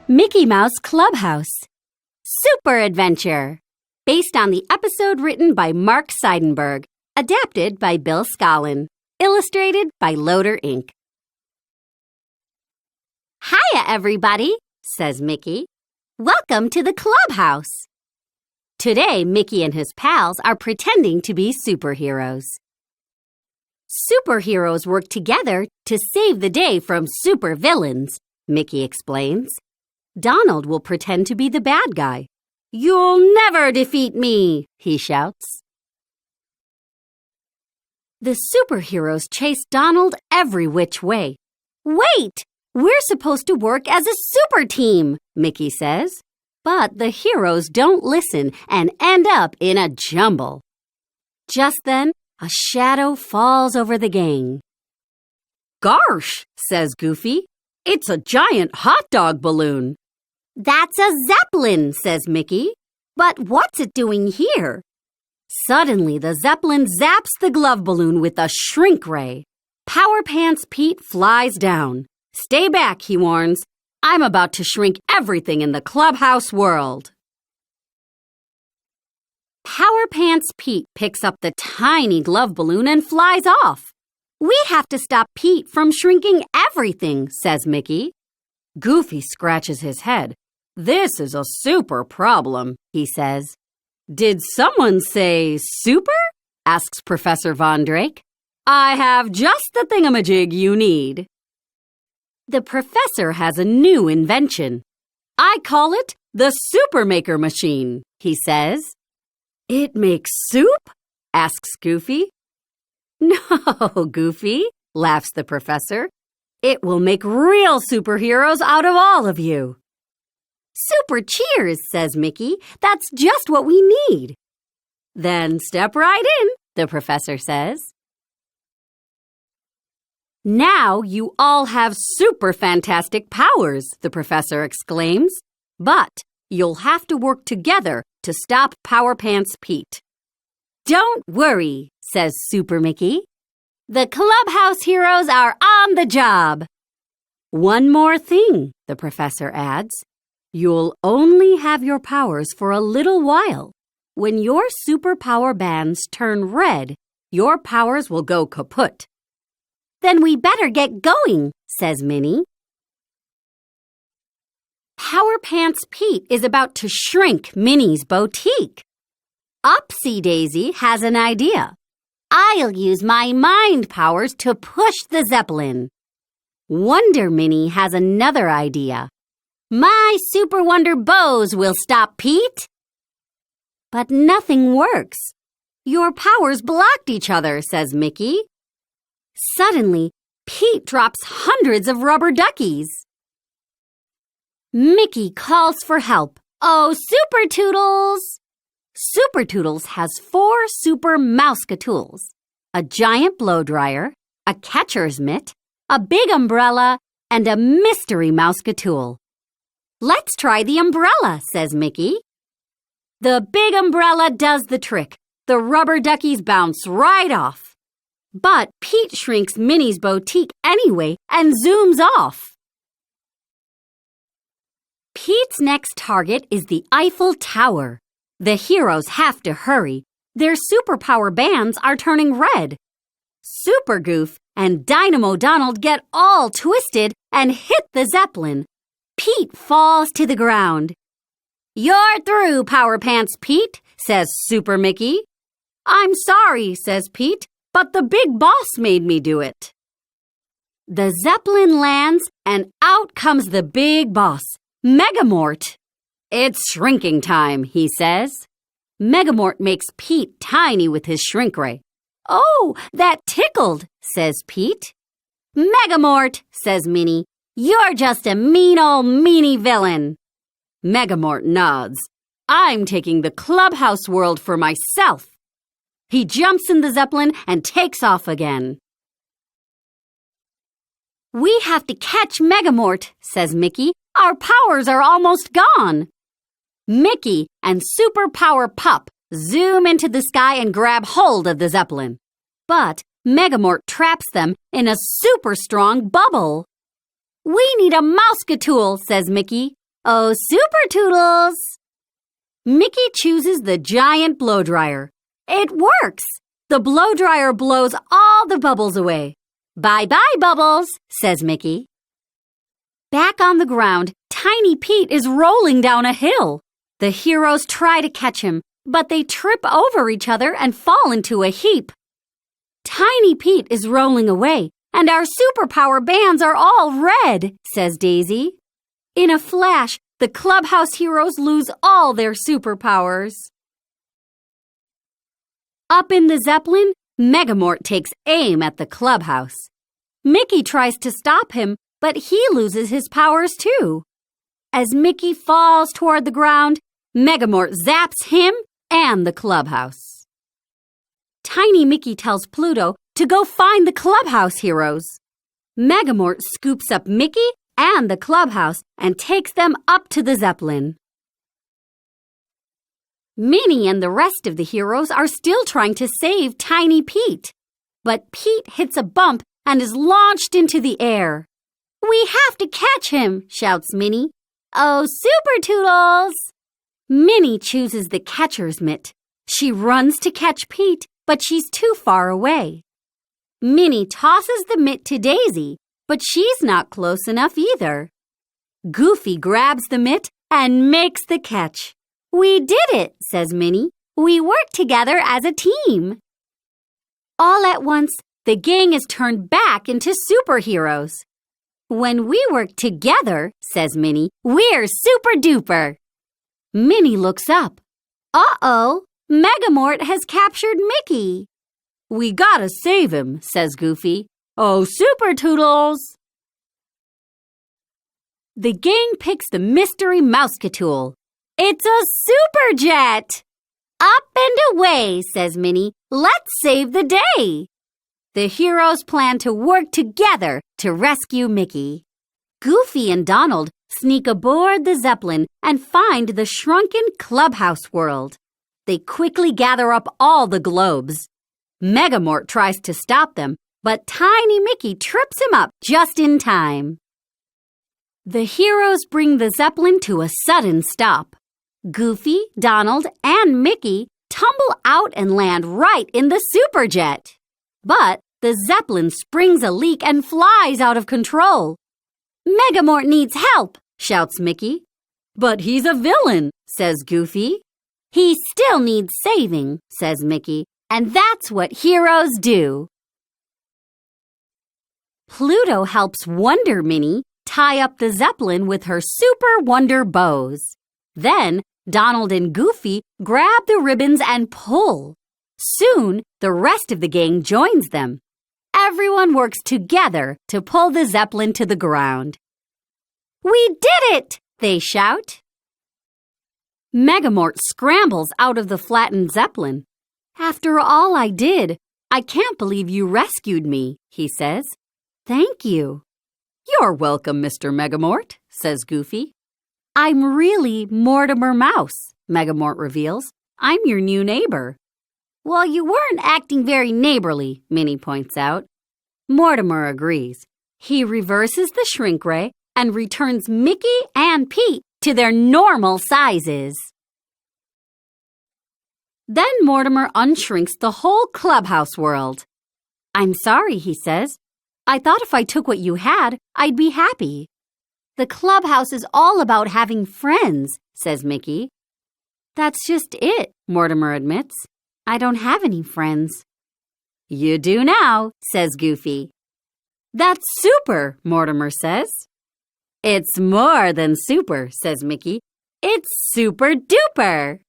Mickey Mouse Clubhouse Super Adventure, based on the episode written by Mark Seidenberg, adapted by Bill Scollin, illustrated by Loader Inc. "Hiya, everybody," says Mickey. "Welcome to the Clubhouse." Today, Mickey and his pals are pretending to be superheroes. Superheroes work together to save the day from supervillains, Mickey explains. Donald will pretend to be the bad guy. "You'll never defeat me," he shouts. The superheroes chase Donald every which way. "Wait! We're supposed to work as a super team," Mickey says. But the heroes don't listen and end up in a jumble. Just then, a shadow falls over the gang. "Gosh," says Goofy, "it's a giant hot dog balloon." "That's a zeppelin," says Mickey. "But what's it doing here?" Suddenly, the zeppelin zaps the glove balloon with a shrink ray. Power Pants Pete flies down. "Stay back," he warns. "I'm about to shrink everything in the Clubhouse world." Power Pants Pete picks up the tiny glove balloon and flies off. "We have to stop Pete from shrinking everything," says Mickey. Goofy scratches his head. "This is a super problem," he says. "Did someone say super?" asks Professor Von Drake. "I have just the thingamajig you need." The professor has a new invention. "I call it the Super Maker Machine," he says. "It makes soup?" asks Goofy. "No, Goofy," laughs the professor. "It will make real superheroes out of all of you." "Super cheers," says Mickey. "That's just what we need." "Then step right in," the professor says. "Now you all have super fantastic powers," the professor exclaims. "But you'll have to work together to stop Power Pants Pete." "Don't worry," says Super Mickey. "The Clubhouse heroes are on the job." "One more thing," the professor adds. "You'll only have your powers for a little while. When your superpower bands turn red, your powers will go kaput." "Then we better get going," says Minnie. Power Pants Pete is about to shrink Minnie's boutique. Upsy Daisy has an idea. "I'll use my mind powers to push the zeppelin." Wonder Minnie has another idea. "My Super Wonder Bows will stop Pete." But nothing works. "Your powers blocked each other," says Mickey. Suddenly, Pete drops hundreds of rubber duckies. Mickey calls for help. "Oh, Super Toodles!" Super Toodles has 4 super mouse-ka-tools: a giant blow dryer, a catcher's mitt, a big umbrella, and a mystery mouse-ka-tool. "Let's try the umbrella," says Mickey. The big umbrella does the trick. The rubber duckies bounce right off. But Pete shrinks Minnie's boutique anyway and zooms off. Pete's next target is the Eiffel Tower. The heroes have to hurry. Their superpower bands are turning red. Super Goof and Dynamo Donald get all twisted and hit the zeppelin. Pete falls to the ground. "You're through, Power Pants Pete," says Super Mickey. "I'm sorry," says Pete, "but the big boss made me do it." The zeppelin lands and out comes the big boss, Megamort. "It's shrinking time," he says. Megamort makes Pete tiny with his shrink ray. "Oh, that tickled," says Pete. "Megamort," says Minnie, "you're just a mean old meanie villain." Megamort nods. "I'm taking the Clubhouse world for myself." He jumps in the zeppelin and takes off again. "We have to catch Megamort," says Mickey. "Our powers are almost gone." Mickey and Superpower Pup zoom into the sky and grab hold of the zeppelin. But Megamort traps them in a super strong bubble. "We need a mouse-ka-tool," says Mickey. Oh, super Toodles! Mickey chooses the giant blow dryer. It works! The blow dryer blows all the bubbles away. Bye-bye, bubbles, says Mickey. Back on the ground, Tiny Pete is rolling down a hill. The heroes try to catch him, but they trip over each other and fall into a heap. Tiny Pete is rolling away, and our superpower bands are all red, says Daisy. In a flash, the Clubhouse heroes lose all their superpowers. Up in the Zeppelin, Megamort takes aim at the Clubhouse. Mickey tries to stop him, but he loses his powers too. As Mickey falls toward the ground, Megamort zaps him and the Clubhouse. Tiny Mickey tells Pluto to go find the Clubhouse heroes. Megamort scoops up Mickey and the Clubhouse and takes them up to the Zeppelin. Minnie and the rest of the heroes are still trying to save Tiny Pete. But Pete hits a bump and is launched into the air. "We have to catch him," shouts Minnie. "Oh, Super Toodles!" Minnie chooses the catcher's mitt. She runs to catch Pete, but she's too far away. Minnie tosses the mitt to Daisy, but she's not close enough either. Goofy grabs the mitt and makes the catch. "We did it," says Minnie. "We worked together as a team." All at once, the gang is turned back into superheroes. "When we work together," says Minnie, "we're super duper." Minnie looks up. Uh-oh, Megamort has captured Mickey. "We gotta save him," says Goofy. "Oh, Super Toodles!" The gang picks the mystery mousecatool. "It's a super jet!" "Up and away," says Minnie. "Let's save the day." The heroes plan to work together to rescue Mickey. Goofy and Donald sneak aboard the Zeppelin and find the shrunken Clubhouse world. They quickly gather up all the globes. Megamort tries to stop them, but Tiny Mickey trips him up just in time. The heroes bring the Zeppelin to a sudden stop. Goofy, Donald, and Mickey tumble out and land right in the superjet. But the Zeppelin springs a leak and flies out of control. "Megamort needs help," shouts Mickey. "But he's a villain," says Goofy. "He still needs saving," says Mickey, "and that's what heroes do." Pluto helps Wonder Minnie tie up the Zeppelin with her super wonder bows. Then Donald and Goofy grab the ribbons and pull. Soon, the rest of the gang joins them. Everyone works together to pull the Zeppelin to the ground. "We did it!" they shout. Megamort scrambles out of the flattened Zeppelin. "After all I did, I can't believe you rescued me," he says. "Thank you." "You're welcome, Mr. Megamort," says Goofy. "I'm really Mortimer Mouse," Megamort reveals. "I'm your new neighbor." "Well, you weren't acting very neighborly," Minnie points out. Mortimer agrees. He reverses the shrink ray and returns Mickey and Pete to their normal sizes. Then Mortimer unshrinks the whole Clubhouse world. "I'm sorry," he says. "I thought if I took what you had, I'd be happy." "The Clubhouse is all about having friends," says Mickey. "That's just it," Mortimer admits. "I don't have any friends." "You do now," says Goofy. "That's super," Mortimer says. "It's more than super," says Mickey. "It's super duper."